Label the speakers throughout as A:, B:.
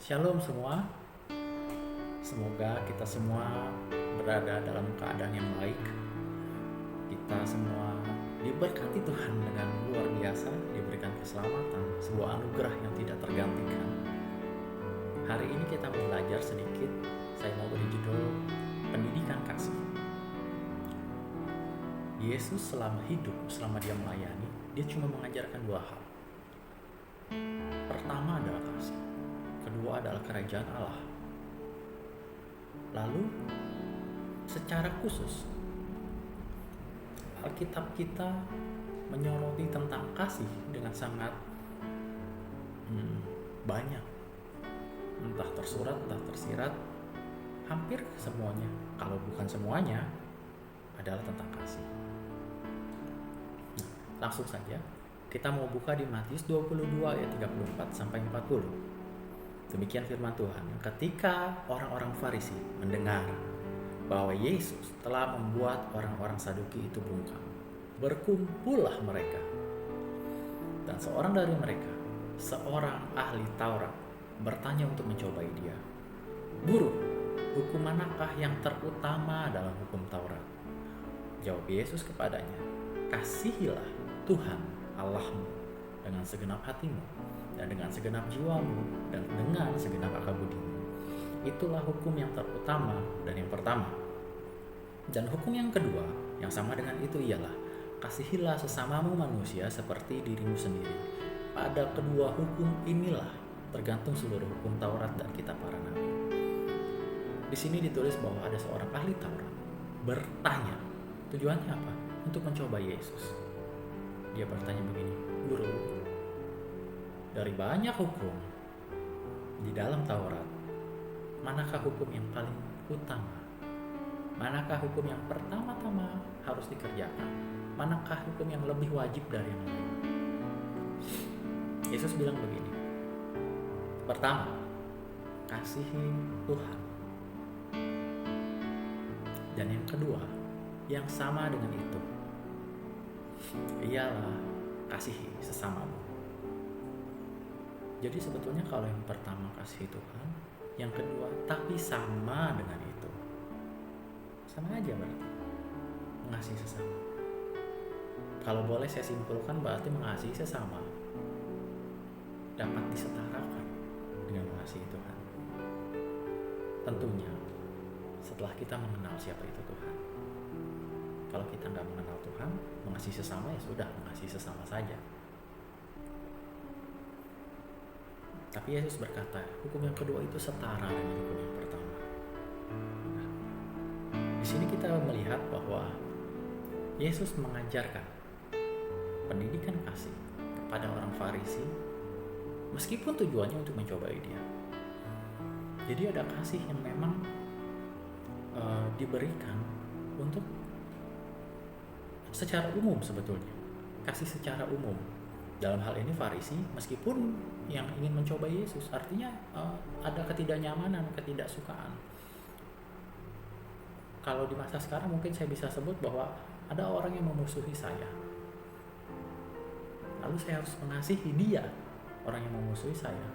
A: Shalom semua, semoga kita semua berada dalam keadaan yang baik. Kita semua diberkati Tuhan dengan luar biasa, diberikan keselamatan, sebuah anugerah yang tidak tergantikan. Hari ini kita belajar sedikit, saya mau beri judul Pendidikan Kasih. Yesus selama hidup, selama dia melayani, dia cuma mengajarkan dua hal. Pertama adalah kasih, kedua adalah kerajaan Allah. Lalu secara khusus Alkitab kita menyoroti tentang kasih dengan sangat banyak, entah tersurat, entah tersirat, hampir semuanya, kalau bukan semuanya, adalah tentang kasih. Langsung saja kita mau buka di Matius 22 ayat 34 sampai 40. Demikian firman Tuhan. Ketika orang-orang Farisi mendengar bahwa Yesus telah membuat orang-orang Saduki itu bungkam, berkumpullah mereka. Dan seorang dari mereka, seorang ahli Taurat, bertanya untuk mencobai dia, "Guru, hukum manakah yang terutama dalam hukum Taurat?" Jawab Yesus kepadanya, "Kasihilah Tuhan Allahmu dengan segenap hatimu, dan dengan segenap jiwamu, dan dengan segenap akal budimu. Itulah hukum yang terutama dan yang pertama. Dan hukum yang kedua, yang sama dengan itu ialah, kasihilah sesamamu manusia seperti dirimu sendiri. Pada kedua hukum inilah tergantung seluruh hukum Taurat dan kitab para nabi." Di sini ditulis bahwa ada seorang ahli Taurat bertanya, tujuannya apa? Untuk mencoba Yesus. Dia bertanya begini, "Guru, dari banyak hukum di dalam Taurat, manakah hukum yang paling utama? Manakah hukum yang pertama-tama harus dikerjakan? Manakah hukum yang lebih wajib dari yang lain?" Yesus bilang begini, pertama, kasihi Tuhan. Dan yang kedua, yang sama dengan itu, ialah kasihi sesamamu. Jadi sebetulnya kalau yang pertama kasih Tuhan, yang kedua tapi sama dengan itu, sama aja berarti mengasihi sesama. Kalau boleh saya simpulkan, berarti mengasihi sesama dapat disetarakan dengan mengasihi Tuhan. Tentunya setelah kita mengenal siapa itu Tuhan. Kalau kita nggak mengenal Tuhan, mengasihi sesama ya sudah, mengasihi sesama saja. Tapi Yesus berkata, hukum yang kedua itu setara dengan hukum yang pertama. Nah, di sini kita melihat bahwa Yesus mengajarkan pendidikan kasih kepada orang Farisi, meskipun tujuannya untuk mencobai dia. Jadi ada kasih yang memang diberikan untuk secara umum sebetulnya, kasih secara umum. Dalam hal ini Farisi, meskipun yang ingin mencoba Yesus, artinya ada ketidaknyamanan, ketidaksukaan. Kalau di masa sekarang mungkin saya bisa sebut bahwa ada orang yang memusuhi saya, lalu saya harus mengasihi dia, orang yang memusuhi saya,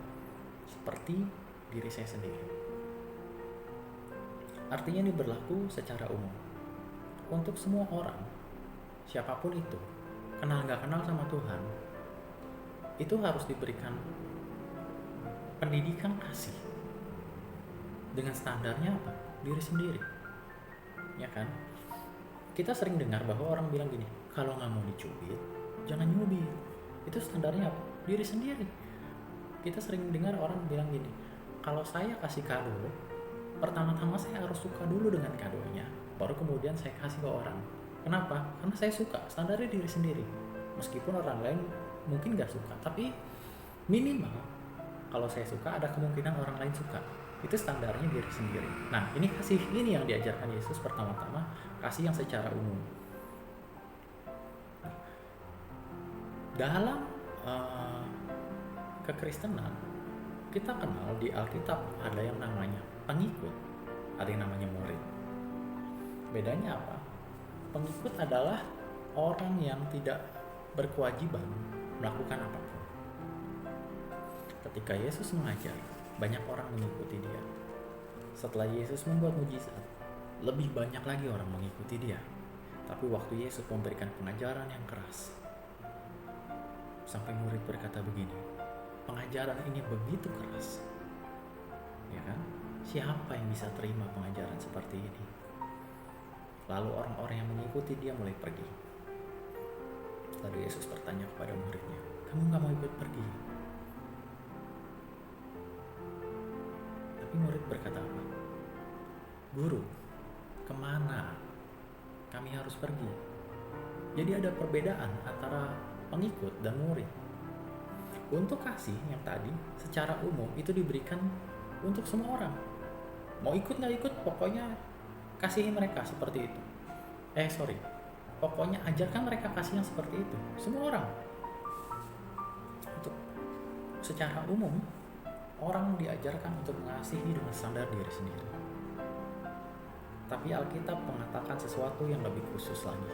A: seperti diri saya sendiri. Artinya ini berlaku secara umum untuk semua orang, siapapun itu, kenal gak kenal sama Tuhan, itu harus diberikan pendidikan kasih dengan standarnya apa? Diri sendiri, ya kan? Kita sering dengar bahwa orang bilang gini, kalau nggak mau dicubit, jangan nyubit. Itu standarnya apa? Diri sendiri. Kita sering dengar orang bilang gini, kalau saya kasih kado, pertama-tama saya harus suka dulu dengan kadonya, baru kemudian saya kasih ke orang. Kenapa? Karena saya suka, standarnya diri sendiri. Meskipun orang lain mungkin gak suka, tapi minimal kalau saya suka, ada kemungkinan orang lain suka. Itu standarnya diri sendiri. Nah, ini kasih ini yang diajarkan Yesus pertama-tama, kasih yang secara umum. Dalam kekristenan, kita kenal di Alkitab ada yang namanya pengikut, ada yang namanya murid. Bedanya apa? Pengikut adalah orang yang tidak berkewajiban melakukan apapun. Ketika Yesus mengajar, banyak orang mengikuti dia. Setelah Yesus membuat mujizat, lebih banyak lagi orang mengikuti dia. Tapi waktu Yesus memberikan pengajaran yang keras, sampai murid berkata begini, pengajaran ini begitu keras, ya kan? Siapa yang bisa terima pengajaran seperti ini? Lalu orang-orang yang mengikuti dia mulai pergi. Lalu Yesus bertanya kepada muridnya, kamu gak mau ikut pergi? Tapi murid berkata apa? Guru, kemana kami harus pergi? Jadi ada perbedaan antara pengikut dan murid. Untuk kasih yang tadi secara umum itu diberikan untuk semua orang. Mau ikut gak ikut, pokoknya kasihi mereka seperti itu. Pokoknya ajarkan mereka kasih yang seperti itu. Semua orang. Untuk secara umum, orang diajarkan untuk mengasihi dengan standar diri sendiri. Tapi Alkitab mengatakan sesuatu yang lebih khusus lagi.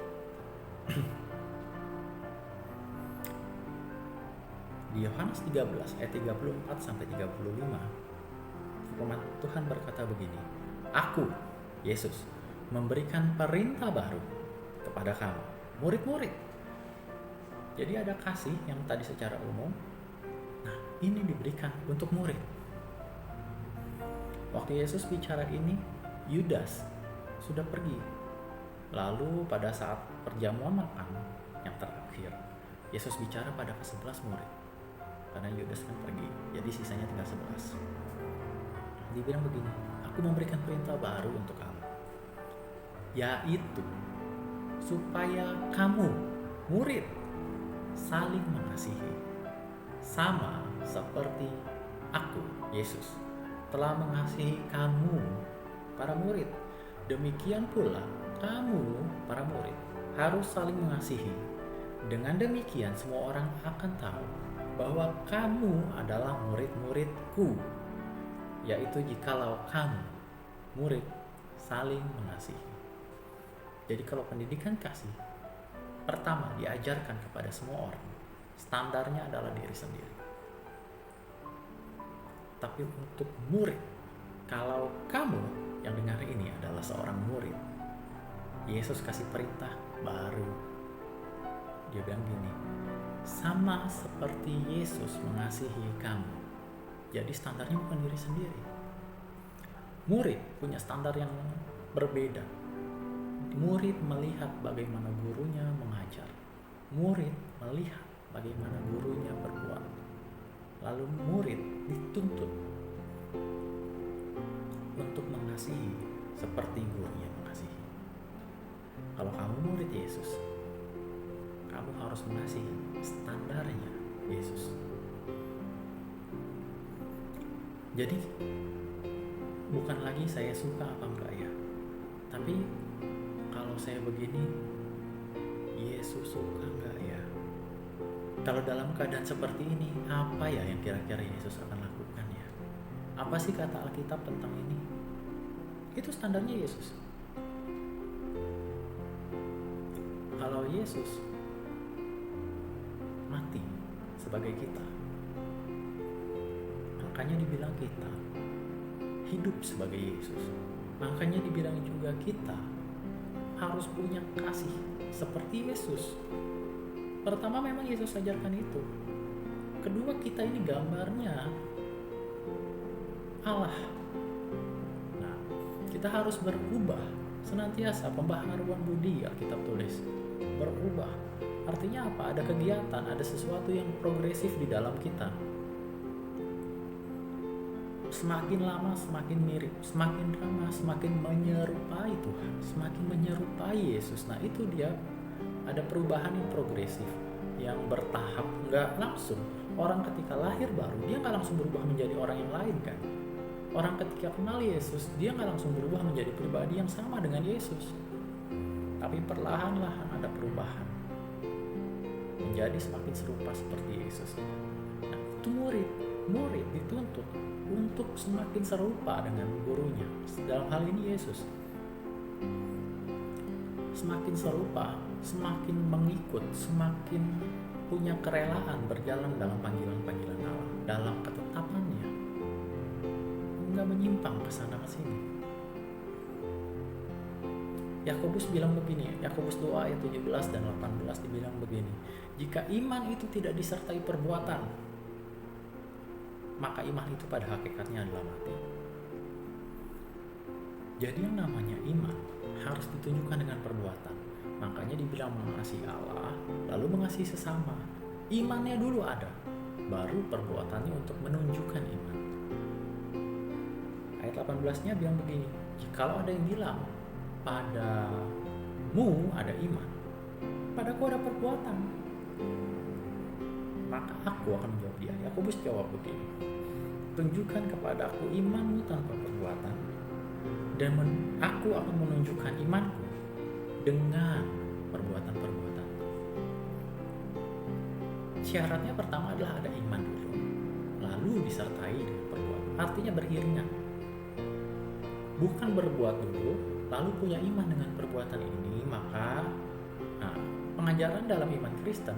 A: Di Yohanes 13 ayat 34 sampai 35, firman Tuhan berkata begini, Aku, Yesus, memberikan perintah baru kepada kamu, murid-murid. Jadi ada kasih yang tadi secara umum, nah ini diberikan untuk murid. Waktu Yesus bicara ini, Yudas sudah pergi. Lalu pada saat perjamuan makan yang terakhir, Yesus bicara pada ke-11 murid. Karena Yudas kan pergi, jadi sisanya tinggal 11. Dia bilang begini, aku memberikan perintah baru untuk kamu, yaitu supaya kamu, murid, saling mengasihi, sama seperti aku, Yesus, telah mengasihi kamu, para murid. Demikian pula kamu, para murid, harus saling mengasihi. Dengan demikian semua orang akan tahu bahwa kamu adalah murid-muridku, yaitu jikalau kamu, murid, saling mengasihi. Jadi kalau pendidikan kasih, pertama diajarkan kepada semua orang, standarnya adalah diri sendiri. Tapi untuk murid, kalau kamu yang dengar ini adalah seorang murid, Yesus kasih perintah baru. Dia bilang gini, sama seperti Yesus mengasihi kamu. Jadi standarnya bukan diri sendiri. Murid punya standar yang berbeda. Murid melihat bagaimana gurunya mengajar. Murid melihat bagaimana gurunya berbuat. Lalu murid dituntut untuk mengasihi seperti gurunya mengasihi. Kalau kamu murid Yesus, kamu harus mengasihi standarnya Yesus. Jadi bukan lagi saya suka apa enggak ya, tapi kalau saya begini, Yesus suka enggak ya? Kalau dalam keadaan seperti ini, apa ya yang kira-kira Yesus akan lakukan ya? Apa sih kata Alkitab tentang ini? Itu standarnya Yesus. Kalau Yesus mati sebagai kita, makanya dibilang kita hidup sebagai Yesus. Makanya dibilang juga kita harus punya kasih seperti Yesus. Pertama memang Yesus ajarkan itu. Kedua, kita ini gambarnya Allah. Nah, kita harus berubah senantiasa, pembaharuan budi Alkitab tulis. Berubah. Artinya apa? Ada kegiatan, ada sesuatu yang progresif di dalam kita. Semakin lama semakin mirip, semakin lama semakin menyerupai Tuhan, semakin menyerupai Yesus. Nah itu dia, ada perubahan yang progresif, yang bertahap, nggak langsung. Orang ketika lahir baru, dia nggak langsung berubah menjadi orang yang lain kan. Orang ketika kenal Yesus, dia nggak langsung berubah menjadi pribadi yang sama dengan Yesus. Tapi perlahan-lahan ada perubahan, menjadi semakin serupa seperti Yesus. Nah itu murid dituntut untuk semakin serupa dengan gurunya. Dalam hal ini Yesus. Semakin serupa, semakin mengikut, semakin punya kerelaan berjalan dalam panggilan-panggilan Allah, dalam ketetapannya. nggak menyimpang ke sana ke sini. Yakobus bilang begini, Yakobus 2 ayat 17 dan 18 dibilang begini, jika iman itu tidak disertai perbuatan, maka iman itu pada hakikatnya adalah mati. Jadi yang namanya iman harus ditunjukkan dengan perbuatan. Makanya dibilang mengasihi Allah, lalu mengasihi sesama. Imannya dulu ada, baru perbuatannya untuk menunjukkan iman. Ayat 18-nya bilang begini, jikalau ada yang bilang, padamu ada iman, padaku ada perbuatan, maka aku akan menjawab dia. Yakobus jawab begini, tunjukkan kepadaku imanmu tanpa perbuatan, dan aku akan menunjukkan imanku dengan perbuatan-perbuatan. Syaratnya pertama adalah ada iman dulu, lalu disertai dengan perbuatan. Artinya beriringan, bukan berbuat dulu lalu punya iman dengan perbuatan ini. Maka pengajaran dalam iman Kristen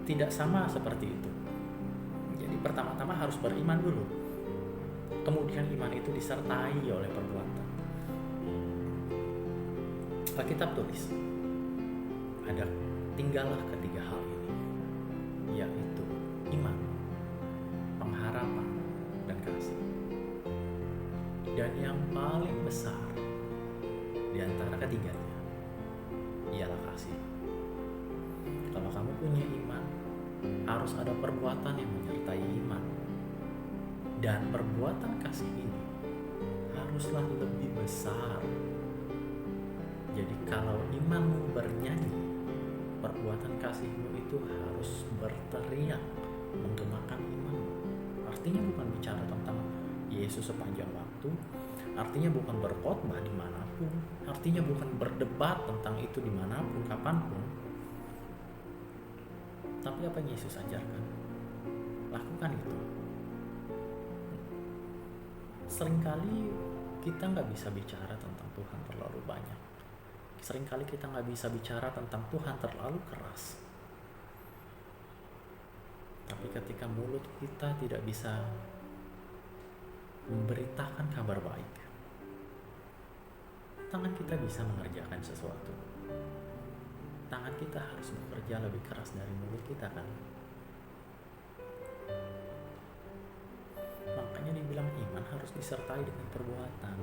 A: tidak sama seperti itu. Jadi pertama-tama harus beriman dulu, kemudian iman itu disertai oleh perbuatan. Alkitab tulis, tinggallah ketiga hal ini, yaitu iman, pengharapan, dan kasih. Dan yang paling besar di antara ketiganya ialah kasih. Kalau kamu punya iman, harus ada perbuatan yang menyertai iman. Dan perbuatan kasih ini haruslah lebih besar. Jadi kalau imanmu bernyanyi, perbuatan kasihmu itu harus berteriak menggemakan imanmu. Artinya bukan bicara tentang Yesus sepanjang waktu, artinya bukan berkhotbah dimanapun, artinya bukan berdebat tentang itu dimanapun, kapanpun. Tapi apa yang Yesus ajarkan? Lakukan itu. Seringkali kita nggak bisa bicara tentang Tuhan terlalu banyak. Seringkali kita nggak bisa bicara tentang Tuhan terlalu keras. Tapi ketika mulut kita tidak bisa memberitakan kabar baik, tangan kita bisa mengerjakan sesuatu. Tangan kita harus bekerja lebih keras dari mulut kita, kan? Makanya dibilang iman harus disertai dengan perbuatan.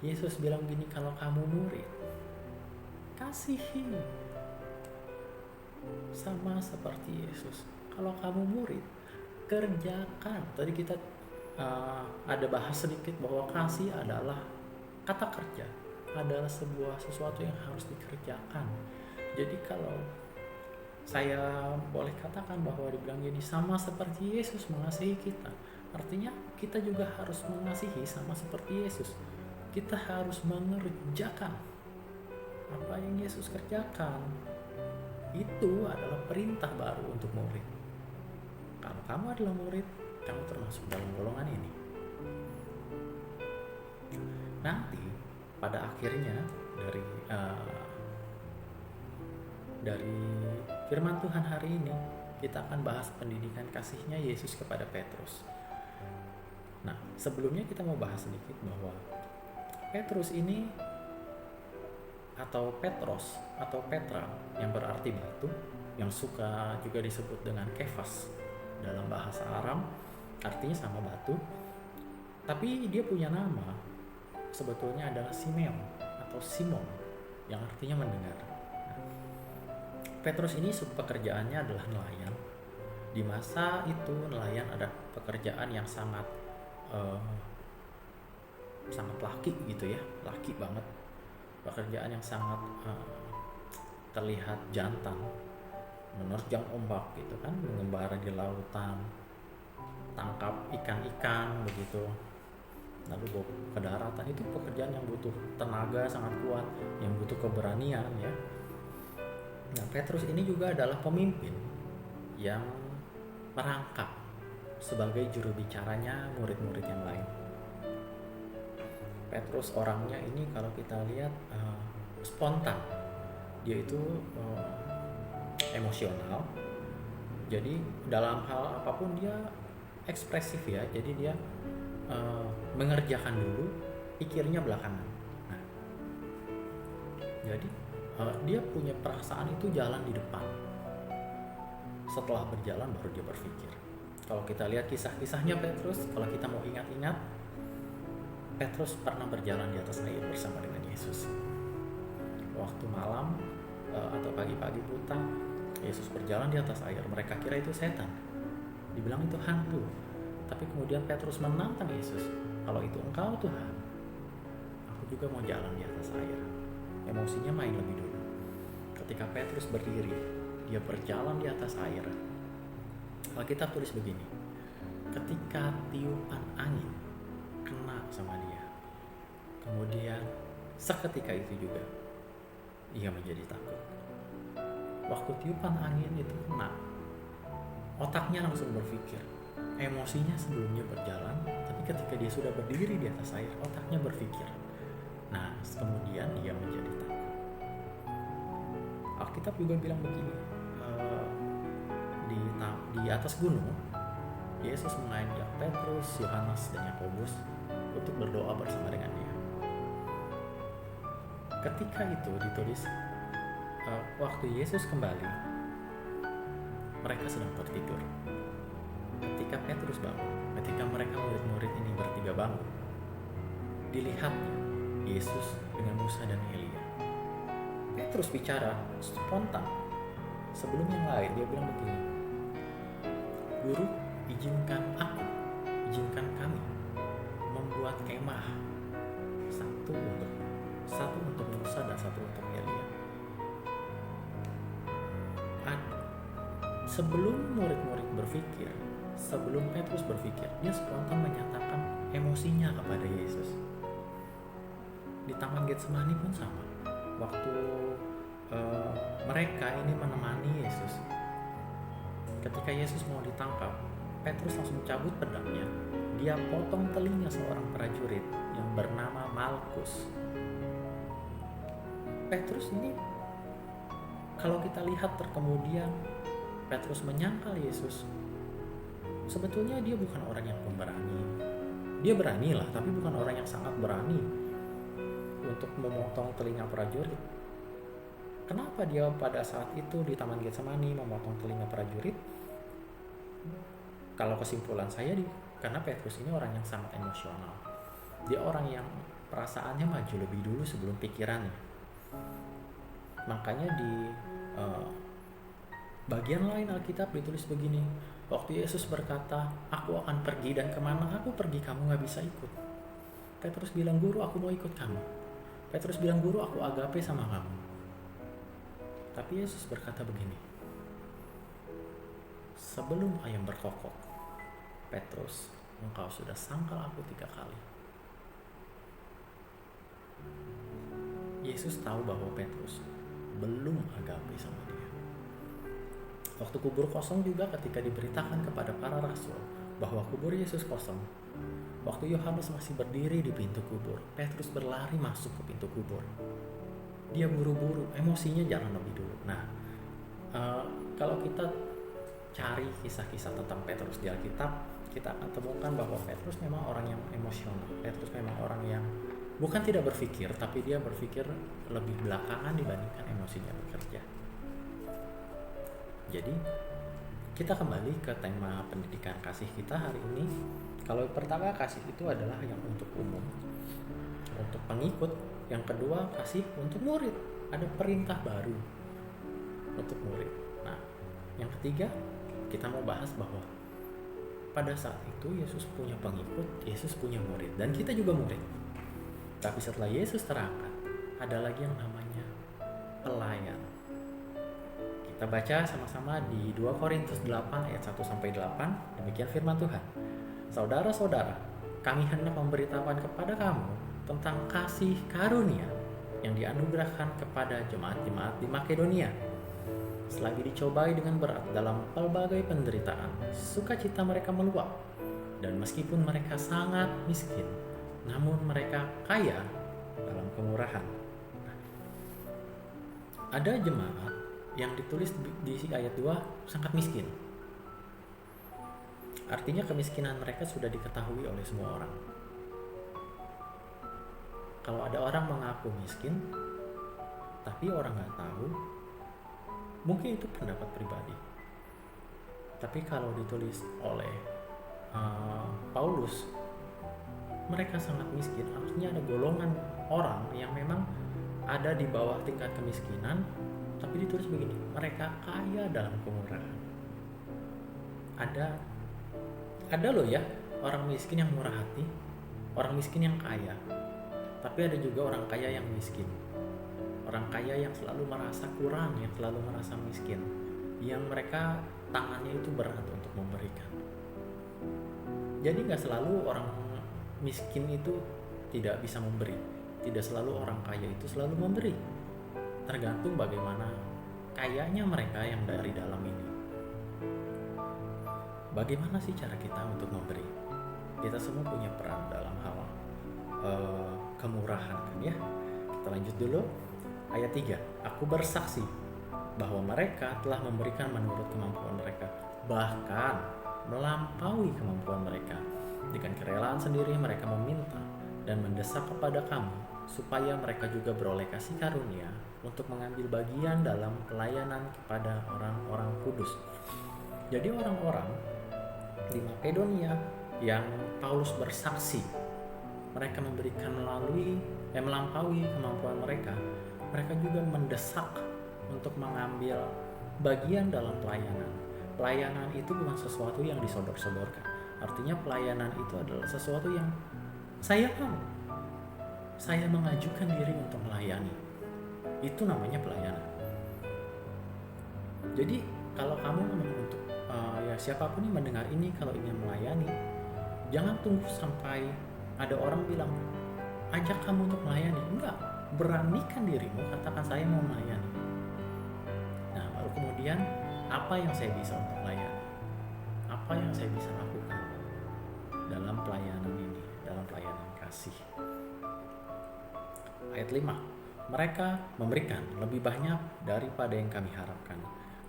A: Yesus bilang gini, kalau kamu murid, kasihi sama seperti Yesus. Kalau kamu murid, kerjakan. Tadi kita ada bahas sedikit bahwa kasih adalah kata kerja, adalah sesuatu yang harus dikerjakan. Jadi kalau saya boleh katakan bahwa dibilang gini, sama seperti Yesus mengasihi kita, artinya kita juga harus mengasihi sama seperti Yesus. Kita harus mengerjakan apa yang Yesus kerjakan. Itu adalah perintah baru untuk murid. Kalau kamu adalah murid, kamu termasuk dalam golongan ini. Nanti pada akhirnya dari firman Tuhan hari ini, kita akan bahas pendidikan kasihnya Yesus kepada Petrus. Nah, sebelumnya kita mau bahas sedikit bahwa Petrus ini, atau Petros atau Petra yang berarti batu, yang suka juga disebut dengan Kefas dalam bahasa Aram, artinya sama batu, tapi dia punya nama sebetulnya adalah Simeon atau Simon yang artinya mendengar. Petrus ini pekerjaannya adalah nelayan. Di masa itu nelayan ada pekerjaan yang sangat laki gitu ya, laki banget. Pekerjaan yang sangat terlihat jantan, menerjang ombak gitu kan, mengembara di lautan, tangkap ikan-ikan begitu, lalu bawa ke daratan. Itu pekerjaan yang butuh tenaga sangat kuat, yang butuh keberanian ya. Nah, Petrus ini juga adalah pemimpin yang merangkap sebagai juru bicaranya murid-murid yang lain. Petrus orangnya ini kalau kita lihat spontan, dia itu emosional. Jadi dalam hal apapun dia ekspresif ya. Jadi dia mengerjakan dulu, pikirnya belakangan. Nah, jadi dia punya perasaan itu jalan di depan. Setelah berjalan baru dia berpikir. Kalau kita lihat kisah-kisahnya Petrus, kalau kita mau ingat-ingat, Petrus pernah berjalan di atas air bersama dengan Yesus. Waktu malam atau pagi-pagi buta, Yesus berjalan di atas air. Mereka kira itu setan, dibilang itu hantu. Tapi kemudian Petrus menantang Yesus, kalau itu engkau Tuhan, aku juga mau jalan di atas air. Emosinya main lebih dulu. Ketika Petrus berdiri, dia berjalan di atas air. Alkitab tulis begini, ketika tiupan angin kena sama dia, kemudian seketika itu juga ia menjadi takut. Waktu tiupan angin itu kena, otaknya langsung berpikir. Emosinya sebelumnya berjalan, tapi ketika dia sudah berdiri di atas air, otaknya berpikir. Nah, kemudian dia menjadi takut. Alkitab juga bilang begini, di atas gunung, Yesus mengajak Petrus, Yohanes, dan Yakobus untuk berdoa bersama dengan dia. Ketika itu ditulis, waktu Yesus kembali, mereka sedang tertidur. Ketika Petrus bangun, ketika mereka murid-murid ini bertiga bangun, dilihatnya Yesus dengan Musa dan Elia. Petrus bicara spontan. Sebelum yang lain dia bilang begini, Guru, izinkan kami membuat kemah, satu untuk Musa dan satu untuk Elia. Sebelum murid-murid berpikir, sebelum Petrus berpikir, dia spontan menyatakan emosinya kepada Yesus. Di Taman Getsemani pun sama. Waktu mereka ini menemani Yesus, ketika Yesus mau ditangkap, Petrus langsung cabut pedangnya. Dia potong telinga seorang prajurit yang bernama Malkus. Petrus ini, kalau kita lihat kemudian Petrus menyangkal Yesus, sebetulnya dia bukan orang yang pemberani. Dia berani lah, tapi bukan orang yang sangat berani untuk memotong telinga prajurit. Kenapa dia pada saat itu di Taman Getsemani memotong telinga prajurit? Kalau kesimpulan saya, karena Petrus ini orang yang sangat emosional. Dia orang yang perasaannya maju lebih dulu sebelum pikirannya. Makanya di bagian lain Alkitab ditulis begini, waktu Yesus berkata, aku akan pergi dan kemana aku pergi kamu gak bisa ikut. Petrus bilang, Guru, aku mau ikut kamu. Petrus bilang, Guru, aku agape sama kamu. Tapi Yesus berkata begini, sebelum ayam berkokok, Petrus, engkau sudah sangkal aku 3 kali. Yesus tahu bahwa Petrus belum agape sama dia. Waktu kubur kosong juga, ketika diberitakan kepada para rasul bahwa kubur Yesus kosong, waktu Yohanes masih berdiri di pintu kubur, Petrus berlari masuk ke pintu kubur. Dia buru-buru, emosinya jalan lebih dulu. Nah, kalau kita cari kisah-kisah tentang Petrus di Alkitab, kita akan temukan bahwa Petrus memang orang yang emosional. Petrus memang orang yang bukan tidak berpikir, tapi dia berpikir lebih belakangan dibandingkan emosinya bekerja. Jadi, kita kembali ke tema pendidikan kasih kita hari ini. Kalau pertama, kasih itu adalah yang untuk umum, untuk pengikut. Yang kedua, kasih untuk murid. Ada perintah baru untuk murid. Nah, yang ketiga, kita mau bahas bahwa pada saat itu Yesus punya pengikut, Yesus punya murid, dan kita juga murid. Tapi setelah Yesus terangkat, ada lagi yang namanya pelayan. Kita baca sama-sama di 2 Korintus 8 ayat 1-8, demikian firman Tuhan. Saudara-saudara, kami hendak memberitahukan kepada kamu tentang kasih karunia yang dianugerahkan kepada jemaat-jemaat di Makedonia. Selagi dicobai dengan berat dalam pelbagai penderitaan, sukacita mereka meluap. Dan meskipun mereka sangat miskin, namun mereka kaya dalam kemurahan. Ada jemaat yang ditulis di ayat 2 sangat miskin. Artinya kemiskinan mereka sudah diketahui oleh semua orang. Kalau ada orang mengaku miskin, tapi orang nggak tahu, mungkin itu pendapat pribadi. Tapi kalau ditulis oleh Paulus, mereka sangat miskin. Artinya ada golongan orang yang memang ada di bawah tingkat kemiskinan, tapi ditulis begini, mereka kaya dalam kemurahan. Ada loh ya orang miskin yang murah hati, orang miskin yang kaya. Tapi ada juga orang kaya yang miskin, orang kaya yang selalu merasa kurang, yang selalu merasa miskin, yang mereka tangannya itu berat untuk memberikan. Jadi gak selalu orang miskin itu tidak bisa memberi, tidak selalu orang kaya itu selalu memberi. Tergantung bagaimana kayanya mereka yang dari dalam ini. Bagaimana sih cara kita untuk memberi? Kita semua punya peran dalam hal kemurahan kan ya. Kita lanjut dulu. Ayat 3. Aku bersaksi bahwa mereka telah memberikan menurut kemampuan mereka, bahkan melampaui kemampuan mereka. Dengan kerelaan sendiri mereka meminta dan mendesak kepada kami supaya mereka juga beroleh kasih karunia untuk mengambil bagian dalam pelayanan kepada orang-orang kudus. Jadi orang-orang di Makedonia yang Paulus bersaksi mereka memberikan melampaui kemampuan mereka, mereka juga mendesak untuk mengambil bagian dalam pelayanan. Pelayanan itu bukan sesuatu yang disodor-sodorkan. Artinya pelayanan itu adalah sesuatu yang saya mau. Saya mengajukan diri untuk melayani. Itu namanya pelayanan. Jadi kalau kamu untuk siapapun yang mendengar ini, kalau ingin melayani, jangan tunggu sampai ada orang bilang ajak kamu untuk melayani. Enggak, beranikan dirimu, katakan saya mau melayani. Nah, baru kemudian apa yang saya bisa untuk melayani, apa yang saya bisa lakukan dalam pelayanan ini, dalam pelayanan kasih. Ayat 5. Mereka memberikan lebih banyak daripada yang kami harapkan.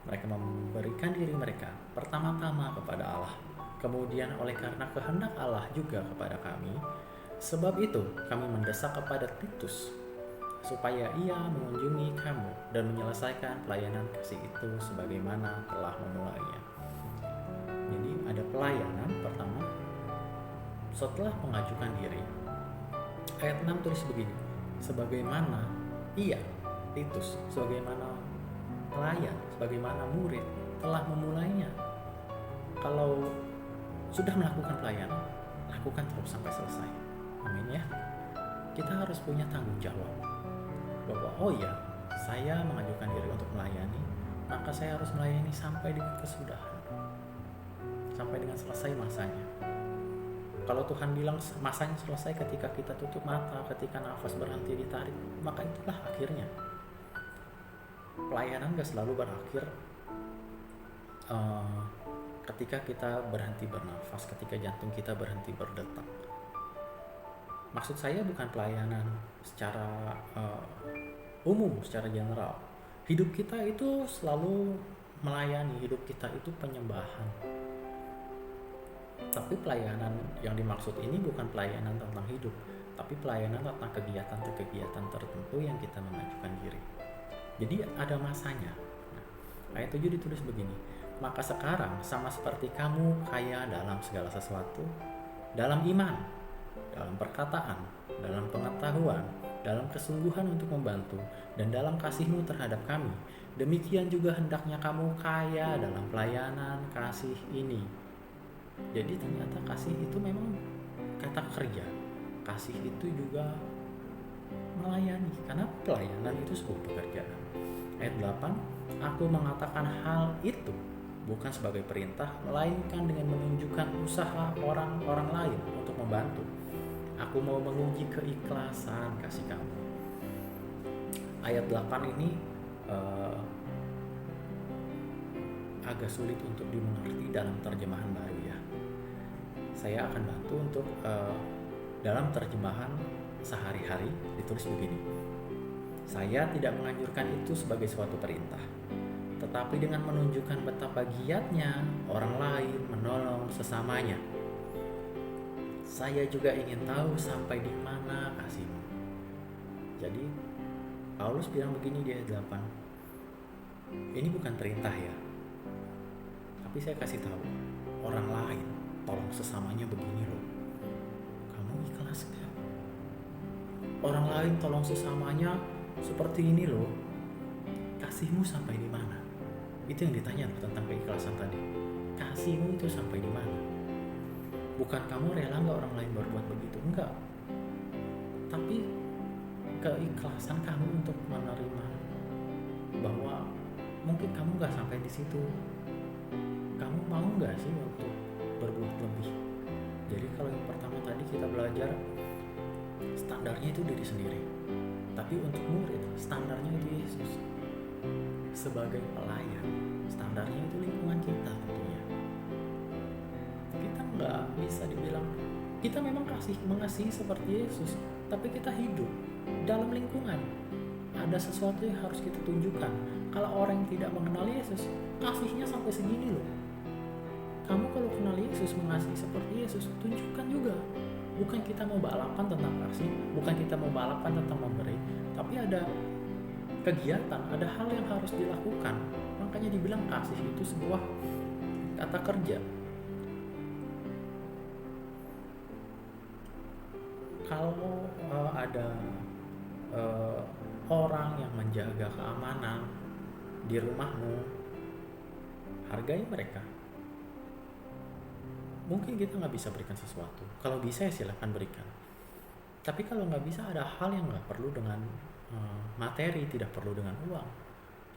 A: Mereka memberikan diri mereka pertama-tama kepada Allah, kemudian oleh karena kehendak Allah juga kepada kami. Sebab itu kami mendesak kepada Titus supaya ia mengunjungi kamu dan menyelesaikan pelayanan kasih itu sebagaimana telah memulainya. Jadi ada pelayanan pertama setelah mengajukan diri. Ayat 6 tulis begini, sebagaimana ia, Titus, sebagaimana pelayan, sebagaimana murid telah memulainya. Kalau sudah melakukan pelayanan, lakukan terus sampai selesai. Amin ya. Kita harus punya tanggung jawab bahwa oh ya, saya mengajukan diri untuk melayani, maka saya harus melayani sampai dengan kesudahan, sampai dengan selesai masanya. Kalau Tuhan bilang masanya selesai ketika kita tutup mata, ketika nafas berhenti ditarik, maka itulah akhirnya. Pelayanan gak selalu berakhir ketika kita berhenti bernafas, ketika jantung kita berhenti berdetak. Maksud saya bukan pelayanan secara umum, secara general. Hidup kita itu selalu melayani, hidup kita itu penyembahan. Tapi pelayanan yang dimaksud ini bukan pelayanan tentang hidup, tapi pelayanan tentang kegiatan-kegiatan tertentu yang kita mengajukan diri. Jadi ada masanya. Nah, ayat 7 ditulis begini, maka sekarang sama seperti kamu kaya dalam segala sesuatu, dalam iman, dalam perkataan, dalam pengetahuan, dalam kesungguhan untuk membantu, dan dalam kasihmu terhadap kami, demikian juga hendaknya kamu kaya dalam pelayanan kasih ini. Jadi ternyata kasih itu memang kata kerja. Kasih itu juga melayani, karena pelayanan itu sebuah pekerjaan. Ayat 8, aku mengatakan hal itu bukan sebagai perintah, melainkan dengan menunjukkan usaha orang-orang lain untuk membantu. Aku mau menguji keikhlasan kasih kamu. Ayat 8 ini agak sulit untuk dimengerti dalam terjemahan baru ya. Saya akan bantu untuk dalam terjemahan sehari-hari ditulis begini. Saya tidak menganjurkan itu sebagai suatu perintah, tetapi dengan menunjukkan betapa giatnya orang lain menolong sesamanya. Saya juga ingin tahu sampai di mana kasihmu. Jadi Paulus bilang begini di ayat 8. Ini bukan perintah ya, tapi saya kasih tahu orang lain tolong sesamanya begini loh. Kamu ikhlas gak? Orang lain tolong sesamanya seperti ini loh. Kasihmu sampai di mana? Itu yang ditanya loh tentang keikhlasan tadi. Kasihmu itu sampai di mana? Bukan kamu rela nggak orang lain berbuat begitu, enggak. Tapi keikhlasan kamu untuk menerima bahwa mungkin kamu nggak sampai di situ. Kamu mau nggak sih untuk berbuat lebih? Jadi kalau yang pertama tadi kita belajar standarnya itu diri sendiri. Tapi untuk murid standarnya itu Yesus. Sebagai pelayan standarnya itu lingkungan kita tentunya. Kita nggak bisa dibilang kita memang mengasihi seperti Yesus, tapi kita hidup dalam lingkungan. Ada sesuatu yang harus kita tunjukkan. Kalau orang yang tidak mengenal Yesus, kasihnya sampai segini loh. Kamu kalau kenal Yesus, mengasihi seperti Yesus, tunjukkan juga. Bukan kita mau balapan tentang kasih, bukan kita mau balapan tentang memberi, tapi ada kegiatan, ada hal yang harus dilakukan. Makanya dibilang kasih itu sebuah kata kerja. Kalau ada orang yang menjaga keamanan di rumahmu, hargai mereka. Mungkin kita nggak bisa berikan sesuatu. Kalau bisa ya silahkan berikan. Tapi kalau nggak bisa, ada hal yang nggak perlu dengan materi, tidak perlu dengan uang.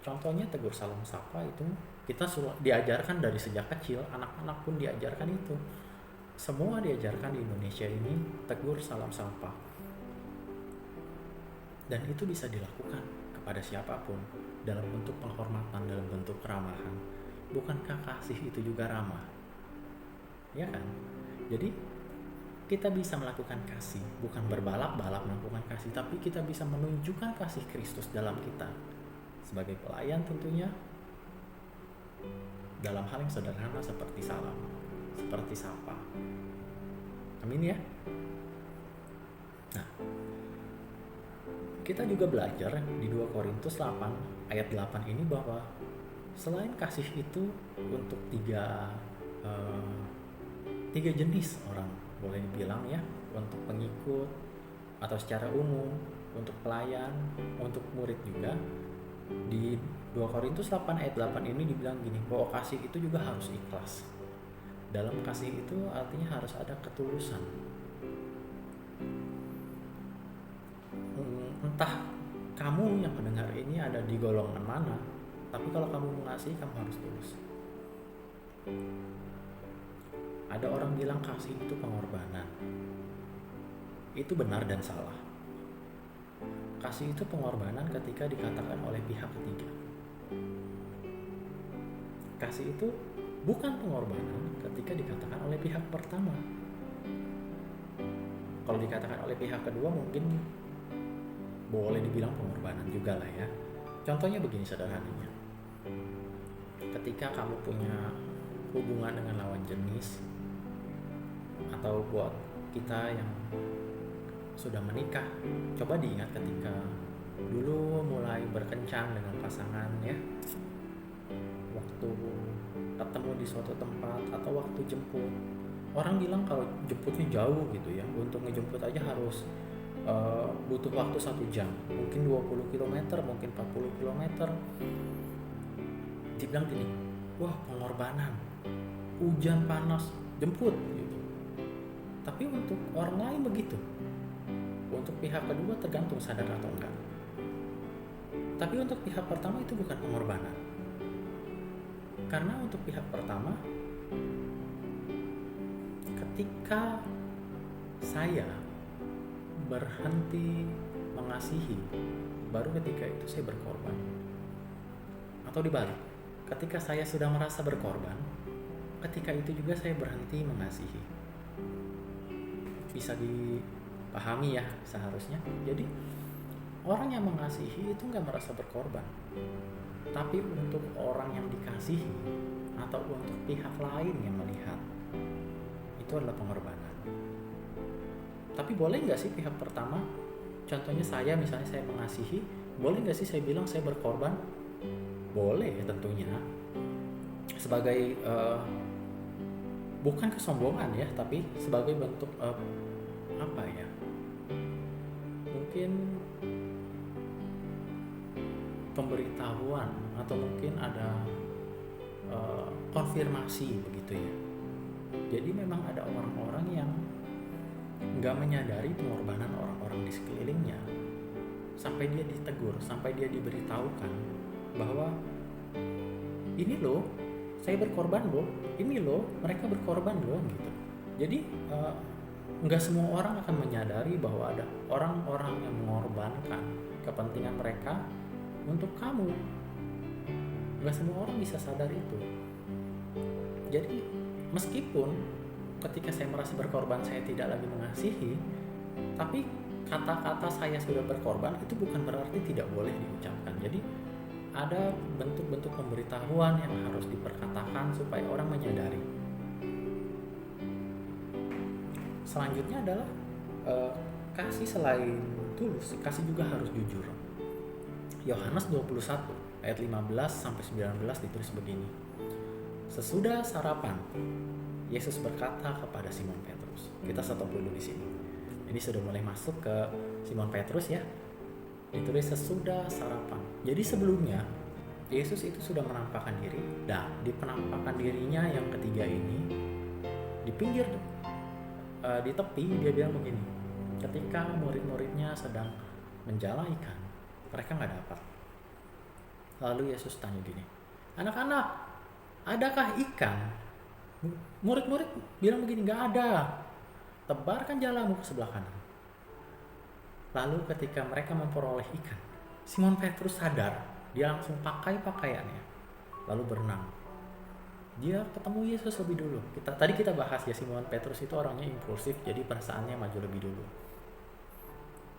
A: Contohnya tegur salam sapa itu kita diajarkan dari sejak kecil, anak-anak pun diajarkan itu. Semua diajarkan di Indonesia ini tegur salam sapa. Dan itu bisa dilakukan kepada siapapun dalam bentuk penghormatan, dalam bentuk keramahan. Bukankah kasih itu juga ramah? Ya kan? Jadi kita bisa melakukan kasih, bukan berbalap-balap melakukan kasih, tapi kita bisa menunjukkan kasih Kristus dalam kita sebagai pelayan tentunya, dalam hal yang sederhana seperti salam, seperti sapa. Amin ya. Nah, kita juga belajar di 2 Korintus 8 ayat 8 ini bahwa selain kasih itu untuk tiga jenis orang, boleh dibilang ya, untuk pengikut atau secara umum, untuk pelayan, untuk murid juga. Di 2 Korintus 8 ayat 8 ini dibilang gini, bahwa kasih itu juga harus ikhlas. Dalam kasih itu artinya harus ada ketulusan. Entah kamu yang mendengar ini ada di golongan mana, tapi kalau kamu mengasihi, kamu harus tulus. Ada orang bilang kasih itu pengorbanan. Itu benar dan salah. Kasih itu pengorbanan ketika dikatakan oleh pihak ketiga. Kasih itu bukan pengorbanan ketika dikatakan oleh pihak pertama. Kalau dikatakan oleh pihak kedua mungkin boleh dibilang pengorbanan juga lah ya. Contohnya begini sederhananya. Ketika kamu punya hubungan dengan lawan jenis, atau buat kita yang sudah menikah, coba diingat ketika dulu mulai berkencan dengan pasangan ya, waktu ketemu di suatu tempat atau waktu jemput. Orang bilang kalau jemputnya jauh gitu ya, untuk ngejemput aja harus butuh waktu 1 jam, mungkin 20 km, mungkin 40 km. Dibilang gini, wah pengorbanan, hujan panas, jemput gitu. Tapi untuk orang lain begitu, untuk pihak kedua tergantung sadar atau enggak. Tapi untuk pihak pertama itu bukan pengorbanan. Karena untuk pihak pertama, ketika saya berhenti mengasihi, baru ketika itu saya berkorban. Atau dibalik, ketika saya sudah merasa berkorban, ketika itu juga saya berhenti mengasihi. Bisa dipahami ya seharusnya. Jadi orang yang mengasihi itu gak merasa berkorban. tapi untuk orang yang dikasihi atau untuk pihak lain yang melihat, itu adalah pengorbanan. Tapi boleh nggak sih pihak pertama, contohnya saya, misalnya saya mengasihi, boleh nggak sih saya bilang saya berkorban? Boleh tentunya, sebagai bukan kesombongan ya, tapi sebagai bentuk apa ya, mungkin pemberitahuan atau mungkin ada konfirmasi begitu ya. Jadi memang ada orang-orang yang nggak menyadari pengorbanan orang-orang di sekelilingnya, sampai dia ditegur, sampai dia diberitahukan bahwa ini loh saya berkorban loh, ini loh mereka berkorban loh gitu. Jadi nggak semua orang akan menyadari bahwa ada orang-orang yang mengorbankan kepentingan mereka untuk kamu. Nggak semua orang bisa sadar itu. Jadi meskipun ketika saya merasa berkorban saya tidak lagi mengasihi, tapi kata-kata saya sudah berkorban itu bukan berarti tidak boleh diucapkan. Jadi ada bentuk-bentuk pemberitahuan yang harus diperkatakan supaya orang menyadari. Selanjutnya adalah kasih selain tulus, kasih juga harus jujur. Yohanes 21 ayat 15 sampai 19 ditulis begini. Sesudah sarapan, Yesus berkata kepada Simon Petrus. Kita stop dulu di sini. Ini sudah mulai masuk ke Simon Petrus ya. Ditulis sesudah sarapan. Jadi sebelumnya Yesus itu sudah menampakkan diri. Nah, di penampakan dirinya yang ketiga ini, di pinggir, di tepi, dia bilang begini. Ketika murid-muridnya sedang menjala ikan, mereka nggak dapat. Lalu Yesus tanya gini, anak-anak, adakah ikan? Murid-murid bilang begini, nggak ada. Tebarkan jalamu ke sebelah kanan. Lalu ketika mereka memperoleh ikan, Simon Petrus sadar, dia langsung pakai pakaiannya, lalu berenang. Dia ketemu Yesus lebih dulu. Tadi kita bahas ya, Simon Petrus itu orangnya impulsif, jadi perasaannya maju lebih dulu.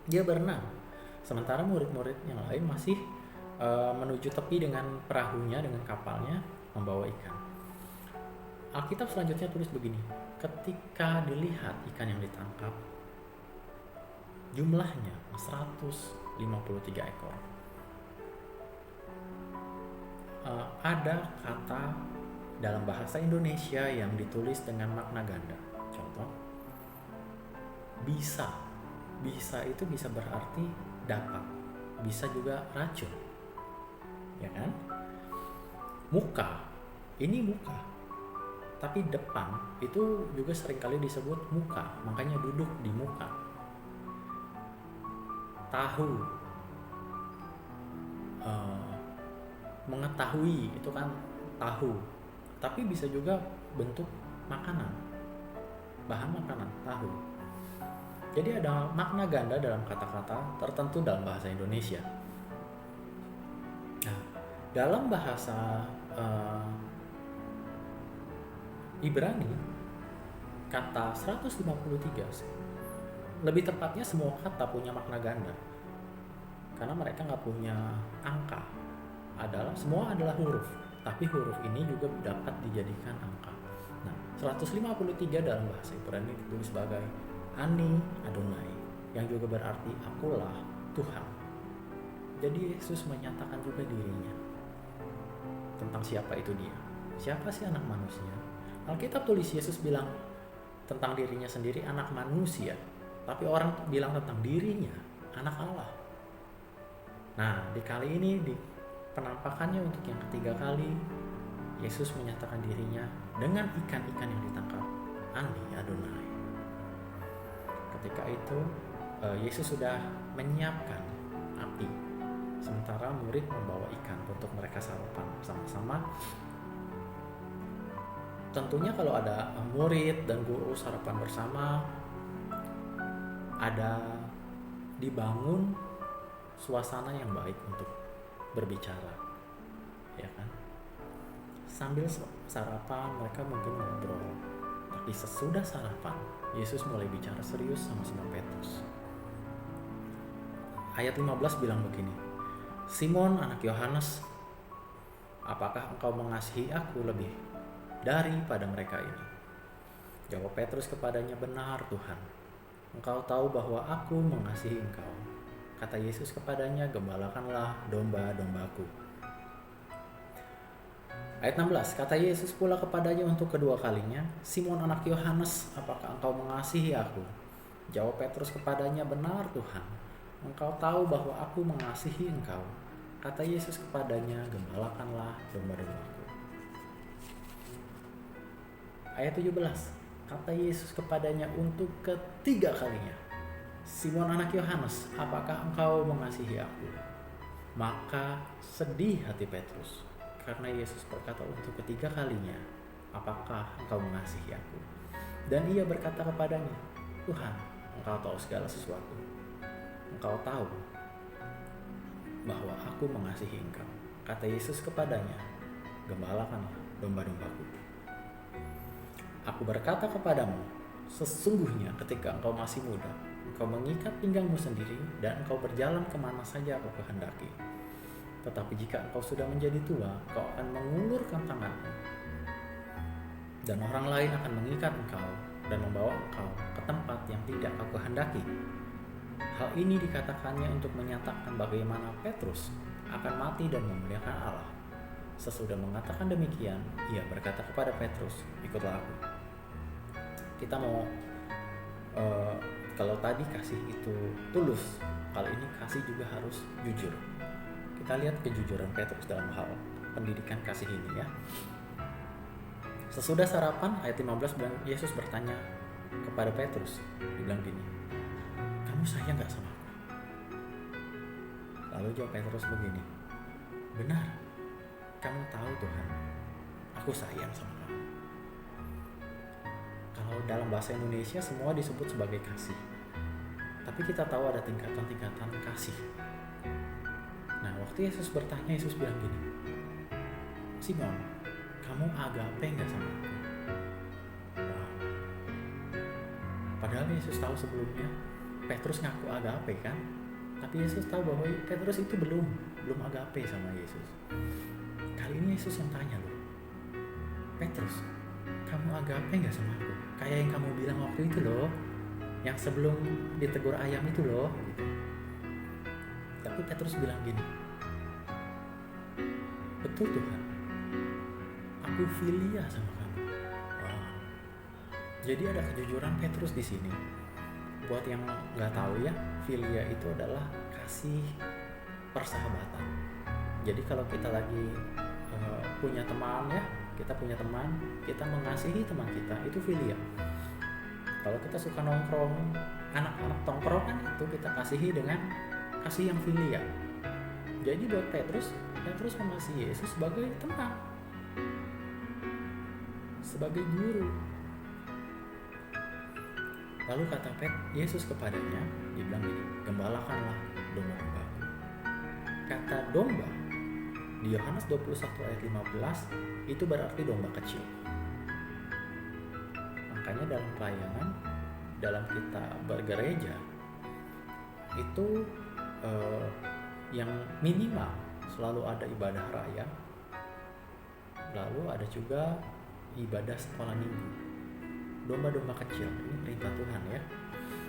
A: Dia berenang, sementara murid-murid yang lain masih menuju tepi dengan perahunya, dengan kapalnya, membawa ikan. Alkitab selanjutnya tulis begini, ketika dilihat ikan yang ditangkap, jumlahnya 153 ekor. Ada kata dalam bahasa Indonesia yang ditulis dengan makna ganda. Contoh, bisa. Bisa itu bisa berarti dapat. Bisa juga racun. Ya kan? Muka. Ini muka. Tapi depan itu juga seringkali disebut muka. Makanya duduk di muka. Tahu, mengetahui itu kan tahu, tapi bisa juga bentuk makanan, bahan makanan, tahu. Jadi ada makna ganda dalam kata-kata tertentu dalam bahasa Indonesia. Nah, dalam bahasa Ibrani, kata 153, lebih tepatnya semua kata punya makna ganda. Karena mereka nggak punya angka, semua adalah huruf, tapi huruf ini juga dapat dijadikan angka. Nah, 153 dalam bahasa Ibrani ditulis sebagai Ani Adonai, yang juga berarti akulah Tuhan. Jadi Yesus menyatakan juga dirinya tentang siapa itu dia. Siapa sih anak manusia? Alkitab tulis Yesus bilang tentang dirinya sendiri anak manusia, tapi orang bilang tentang dirinya anak Allah. Nah, di kali ini, di penampakannya untuk yang ketiga kali, Yesus menyatakan dirinya dengan ikan-ikan yang ditangkap, Ani Adonai. Ketika itu, Yesus sudah menyiapkan api, sementara murid membawa ikan untuk mereka sarapan sama-sama. Tentunya kalau ada murid dan guru sarapan bersama, ada dibangun suasana yang baik untuk berbicara, ya kan? Sambil sarapan mereka mungkin ngobrol, tapi sesudah sarapan Yesus mulai bicara serius sama Simon Petrus. Ayat 15 bilang begini, Simon anak Yohanes, apakah engkau mengasihi aku lebih daripada mereka ini? Jawab Petrus kepadanya, benar Tuhan, engkau tahu bahwa aku mengasihi engkau. Kata Yesus kepadanya, gembalakanlah domba-dombaku. Ayat 16, kata Yesus pula kepadanya untuk kedua kalinya, Simon anak Yohanes, apakah engkau mengasihi aku? Jawab Petrus kepadanya, benar Tuhan, engkau tahu bahwa aku mengasihi engkau. Kata Yesus kepadanya, gembalakanlah domba-dombaku. Ayat 17, kata Yesus kepadanya untuk ketiga kalinya, Simon anak Yohanes, apakah engkau mengasihi aku? Maka sedih hati Petrus, karena Yesus berkata untuk ketiga kalinya, apakah engkau mengasihi aku? Dan ia berkata kepadanya, Tuhan, engkau tahu segala sesuatu. Engkau tahu bahwa aku mengasihi engkau. Kata Yesus kepadanya, gembalakanlah domba-dombaku. Aku berkata kepadamu, sesungguhnya ketika engkau masih muda, engkau mengikat pinggangmu sendiri dan engkau berjalan kemana saja aku kehendaki. Tetapi jika engkau sudah menjadi tua, engkau akan mengulurkan tanganmu, dan orang lain akan mengikat engkau dan membawa engkau ke tempat yang tidak aku kehendaki. Hal ini dikatakannya untuk menyatakan bagaimana Petrus akan mati dan memuliakan Allah. Sesudah mengatakan demikian, ia berkata kepada Petrus, ikutlah aku. Kita mau kalau tadi kasih itu tulus, kali ini kasih juga harus jujur. Kita lihat kejujuran Petrus dalam hal pendidikan kasih ini ya. Sesudah sarapan, ayat 15, Yesus bertanya kepada Petrus, dibilang gini, kamu sayang gak sama aku? Lalu jawab Petrus begini, benar, kamu tahu Tuhan, aku sayang sama kamu. Kalau dalam bahasa Indonesia semua disebut sebagai kasih, tapi kita tahu ada tingkatan-tingkatan kasih. Nah, waktu Yesus bertanya, Yesus bilang gini, Simon, kamu agape gak sama aku? Wow. Padahal Yesus tahu sebelumnya Petrus ngaku agape kan, tapi Yesus tahu bahwa Petrus itu belum agape sama Yesus. Kali ini Yesus yang tanya loh, Petrus, kamu agape gak sama aku? Kayak yang kamu bilang waktu itu loh, yang sebelum ditegur ayam itu loh gitu. Tapi Petrus bilang gini, betul Tuhan, aku filia sama kamu. Wow. Jadi ada kejujuran Petrus di sini. Buat yang nggak tahu ya, filia itu adalah kasih persahabatan. Jadi kalau kita lagi punya teman ya, kita punya teman, kita mengasihi teman kita, itu filia. Kalau kita suka nongkrong, anak-anak tongkrongan itu kita kasihi dengan kasih yang filia. Jadi buat Petrus mengasihi Yesus sebagai teman, sebagai guru. Lalu kata Yesus kepadanya, dibilang gini, gembalakanlah domba-dombaku. Kata domba di Yohanes 21 ayat 15 itu berarti domba kecil. Makanya dalam pelayanan, dalam kita bergereja itu yang minimal selalu ada ibadah raya, lalu ada juga ibadah sekolah minggu. Domba-domba kecil, ini perintah Tuhan ya.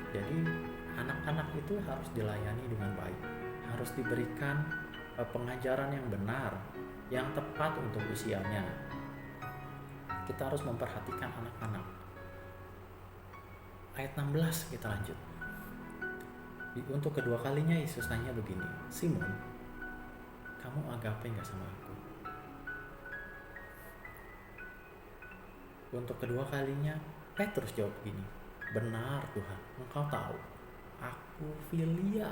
A: Jadi anak-anak itu harus dilayani dengan baik, harus diberikan pengajaran yang benar, yang tepat untuk usianya. Kita harus memperhatikan anak-anak. Ayat 16 kita lanjut. Untuk kedua kalinya Yesus tanya begini, Simon, kamu agape gak sama aku? Untuk kedua kalinya Petrus jawab begini, benar Tuhan, engkau tahu aku filia.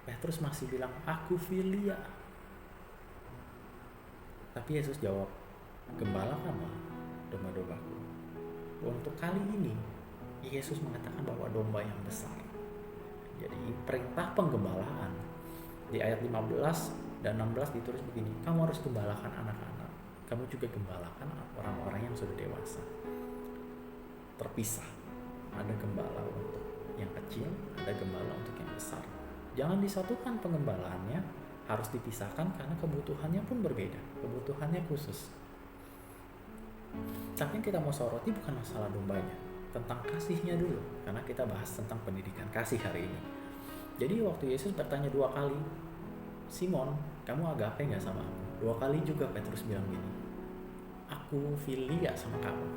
A: Petrus masih bilang aku filia. Tapi Yesus jawab, gembalakanlah domba-dombaku. Untuk kali ini Yesus mengatakan bahwa domba yang besar. Jadi perintah penggembalaan di ayat 15 dan 16 ditulis begini, kamu harus gembalakan anak-anak, kamu juga gembalakan orang-orang yang sudah dewasa. Terpisah, ada gembala untuk yang kecil, ada gembala untuk yang besar. Jangan disatukan penggembalaannya, harus dipisahkan karena kebutuhannya pun berbeda, kebutuhannya khusus. Tapi yang kita mau soroti bukan masalah dombanya, tentang kasihnya dulu, karena kita bahas tentang pendidikan kasih hari ini. Jadi waktu Yesus bertanya 2 kali, Simon, kamu agape gak sama aku? 2 kali juga Petrus bilang gini, aku filia sama kamu.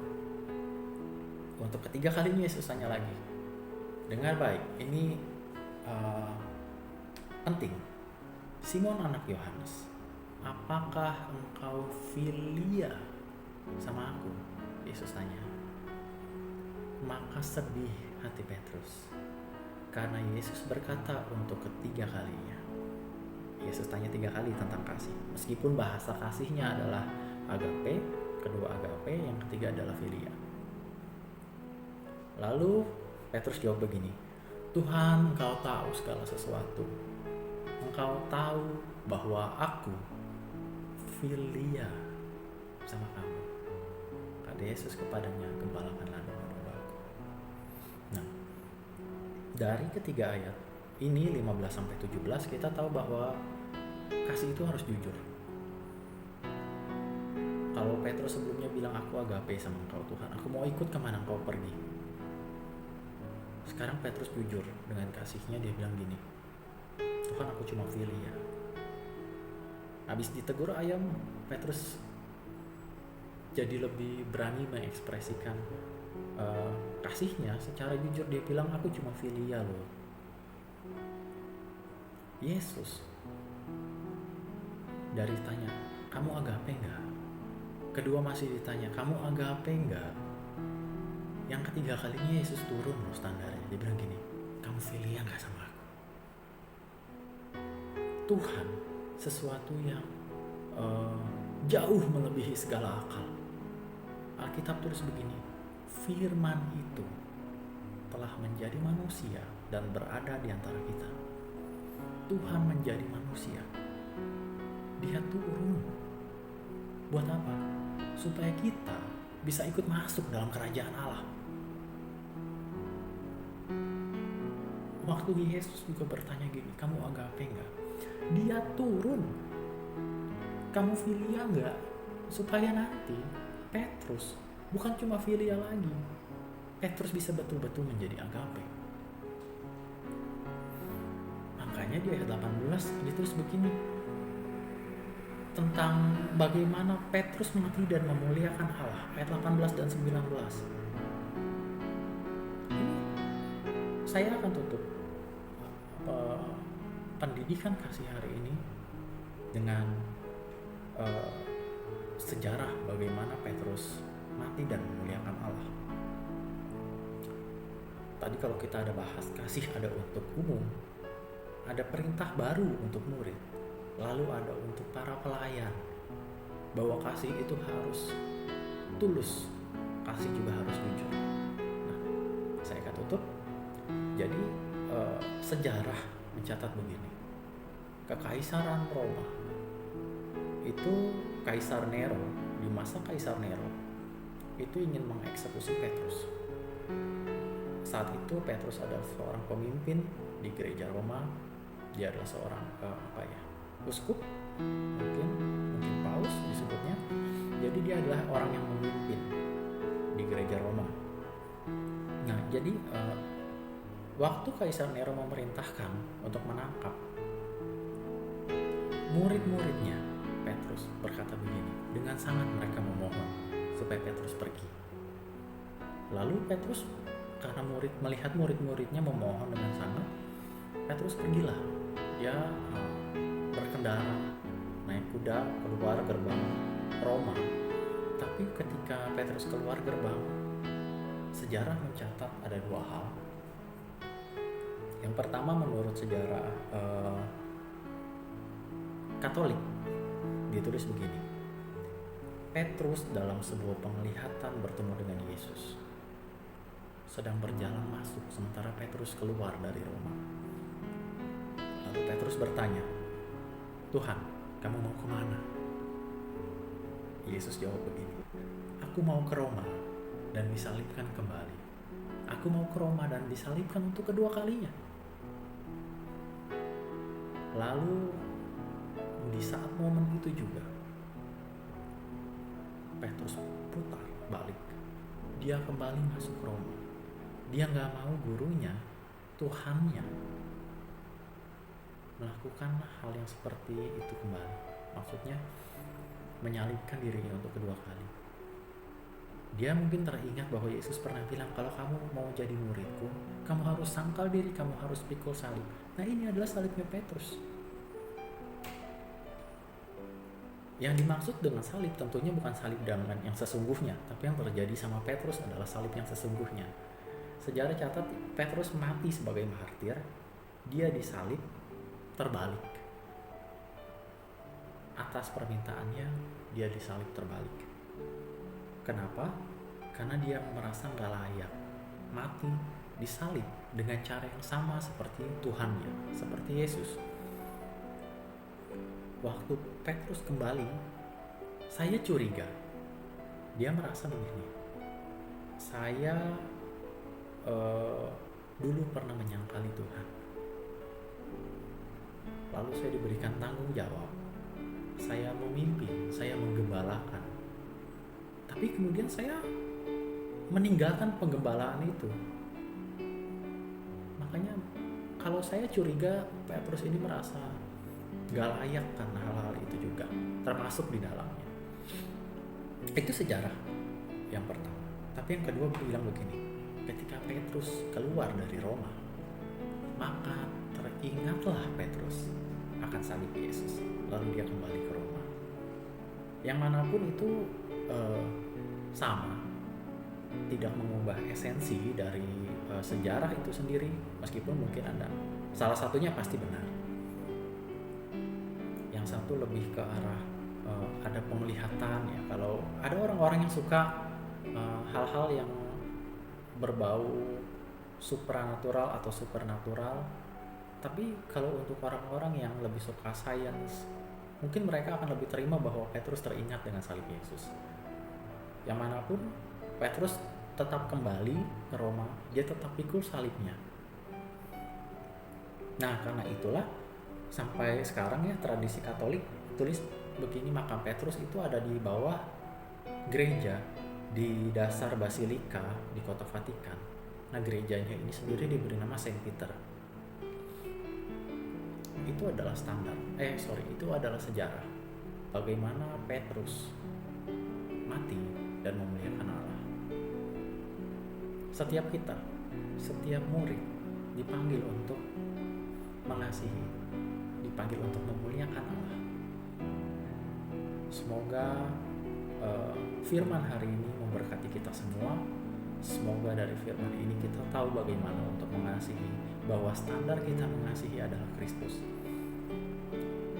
A: Untuk ketiga kalinya Yesus tanya lagi, dengar baik, ini penting. Simon anak Yohanes, apakah engkau filia sama aku? Yesus tanya. Maka sedih hati Petrus, karena Yesus berkata untuk ketiga kalinya. Yesus tanya 3 kali tentang kasih, meskipun bahasa kasihnya adalah agape, kedua agape, yang ketiga adalah filia. Lalu Petrus jawab begini, Tuhan, engkau tahu segala sesuatu. Engkau tahu bahwa aku filia sama kamu. Kata Yesus kepadanya, gembalakanlah domba-dombaku. Nah, dari ketiga ayat ini 15-17 kita tahu bahwa kasih itu harus jujur. Kalau Petrus sebelumnya bilang aku agape sama engkau Tuhan, aku mau ikut kemana engkau pergi. Sekarang Petrus jujur dengan kasihnya, dia bilang gini, Tuhan, aku cuma filia. Habis ditegur ayam, Petrus jadi lebih berani mengekspresikan kasihnya secara jujur. Dia bilang, aku cuma filia loh. Yesus dari tanya, kamu agape enggak? Kedua masih ditanya, kamu agape enggak? Yang ketiga kalinya Yesus turun loh standarnya. Dia bilang gini, kamu filia enggak sama aku? Tuhan sesuatu yang jauh melebihi segala akal. Alkitab tulis begini, firman itu telah menjadi manusia dan berada di antara kita. Tuhan menjadi manusia, dia turun. Buat apa? Supaya kita bisa ikut masuk dalam kerajaan Allah. Waktu Yesus juga bertanya gini, kamu agape enggak? Dia turun, kamu filia enggak? Supaya nanti Petrus bukan cuma filia lagi, Petrus bisa betul-betul menjadi agape. Makanya di ayat 18 ditulis begini, tentang bagaimana Petrus mati dan memuliakan Allah, ayat 18 dan 19. Ini saya akan tutup pendidikan kasih hari ini dengan sejarah bagaimana Petrus mati dan memuliakan Allah. Tadi kalau kita ada bahas kasih ada untuk umum, ada perintah baru untuk murid, lalu ada untuk para pelayan, bahwa kasih itu harus tulus, kasih juga harus jujur. Nah, saya akan tutup. Jadi sejarah mencatat begini, Kekaisaran Roma itu Kaisar Nero, di masa Kaisar Nero itu ingin mengeksekusi Petrus. Saat itu Petrus adalah seorang pemimpin di gereja Roma. Dia adalah seorang uskup, mungkin paus disebutnya. Jadi dia adalah orang yang memimpin di gereja Roma. Nah, jadi waktu Kaisar Nero memerintahkan untuk menangkap murid-muridnya, Petrus berkata begini, dengan sangat mereka memohon supaya Petrus pergi. Lalu Petrus, karena melihat murid-muridnya memohon dengan sangat, Petrus pergilah. Dia berkendara naik kuda keluar gerbang Roma. Tapi ketika Petrus keluar gerbang, sejarah mencatat ada 2 hal. Yang pertama, menurut sejarah Katolik, ditulis begini, Petrus dalam sebuah penglihatan bertemu dengan Yesus, sedang berjalan masuk sementara Petrus keluar dari Roma. Lalu Petrus bertanya, Tuhan, kamu mau kemana? Yesus jawab begini, aku mau ke Roma dan disalibkan kembali. Aku mau ke Roma dan disalibkan untuk kedua kalinya. Lalu di saat momen itu juga Petrus putar balik. Dia kembali masuk Roma. Dia gak mau gurunya, Tuhannya, melakukan hal yang seperti itu kembali. Maksudnya menyalibkan dirinya untuk kedua kali. Dia mungkin teringat bahwa Yesus pernah bilang, kalau kamu mau jadi muridku, kamu harus sangkal diri, kamu harus pikul salib. Nah, ini adalah salibnya Petrus. Yang dimaksud dengan salib tentunya bukan salib dengan yang sesungguhnya, tapi yang terjadi sama Petrus adalah salib yang sesungguhnya. Sejarah catat Petrus mati sebagai martir, dia disalib terbalik. Atas permintaannya dia disalib terbalik. Kenapa? Karena dia merasa gak layak mati disalib dengan cara yang sama seperti Tuhannya, seperti Yesus. Waktu Petrus kembali, saya curiga. Dia merasa begini, saya dulu pernah menyangkali Tuhan. Lalu saya diberikan tanggung jawab. Saya memimpin, saya menggembalakan. Tapi kemudian saya meninggalkan penggembalaan itu. Makanya kalau saya curiga Petrus ini merasa gak layak karena hal-hal itu juga termasuk di dalamnya. Itu sejarah yang pertama. Tapi yang kedua bilang begini, ketika Petrus keluar dari Roma, maka teringatlah Petrus akan salib Yesus. Lalu dia kembali ke Roma. Yang manapun itu sama, tidak mengubah esensi dari sejarah itu sendiri, meskipun mungkin ada salah satunya pasti benar. Yang satu lebih ke arah ada penglihatan ya. Kalau ada orang-orang yang suka hal-hal yang berbau supranatural atau supernatural, tapi kalau untuk orang-orang yang lebih suka sains, mungkin mereka akan lebih terima bahwa Petrus teringat dengan salib Yesus. Yang manapun Petrus tetap kembali ke Roma, dia tetap pikul salibnya. Nah, karena itulah sampai sekarang ya tradisi Katolik tulis begini, makam Petrus itu ada di bawah gereja di dasar basilika di kota Vatikan. Nah, gerejanya ini sendiri diberi nama Saint Peter. Itu adalah itu adalah sejarah bagaimana Petrus mati dan memuliakan Allah. Setiap kita, setiap murid dipanggil untuk mengasihi, dipanggil untuk memuliakan Allah. Semoga firman hari ini memberkati kita semua. Semoga dari firman ini kita tahu bagaimana untuk mengasihi, bahwa standar kita mengasihi adalah Kristus.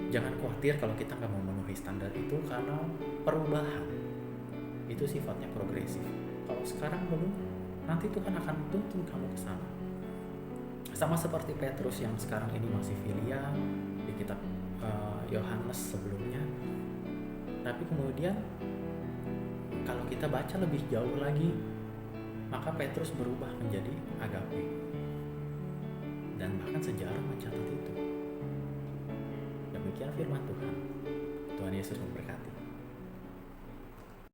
A: Jangan khawatir kalau kita nggak memenuhi standar itu, karena perubahan itu sifatnya progresif. Kalau sekarang belum, nanti Tuhan akan tuntun kamu ke sana. Sama seperti Petrus yang sekarang ini masih filia di kitab Yohanes sebelumnya. Tapi kemudian kalau kita baca lebih jauh lagi, maka Petrus berubah menjadi agape. Dan bahkan sejarah mencatat itu. Demikian firman Tuhan. Tuhan Yesus memberkati.